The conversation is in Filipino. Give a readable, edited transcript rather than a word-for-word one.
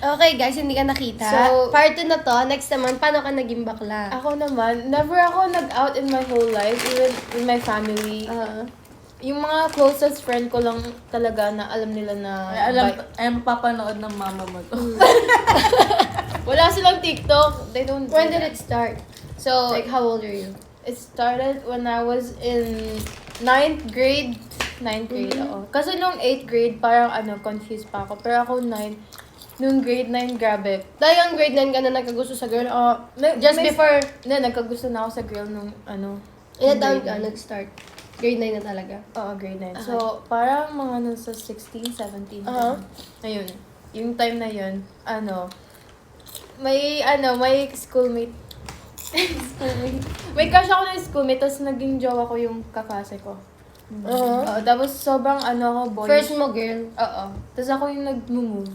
Okay guys, hindi ka nakita. So, part 2 na to. Next naman, paano ka naging bakla? Ako naman, never ako nag-out in my whole life, even in my family. Yung mga closest friend ko lang talaga na alam nila na... Ay, papanood ng mama mo to. Wala silang TikTok. They don't do When did that. it start? So, Like, how old are you? it started when I was in 9th grade. 9th grade, oo. Kasi nung 8th grade, parang confused pa ako. Pero ako 9, nung grade 9, grabe. Dahil ang grade 9 ka na nagkagusto sa girl. Just May- before, nagkagusto na ako sa girl nung Ilan taon grade ka nine. nag-start? Grade 9 na talaga. Oo, grade 9. Okay. So, parang mga nasa 16, 17. Ayun. Yung time na yun, may schoolmate. May crush ako ng schoolmate, tapos naging jowa ko yung kaklase ko. Oo, tapos sobrang ako, boyish. First mo, girl. Oo. Tapos ako yung nag-move.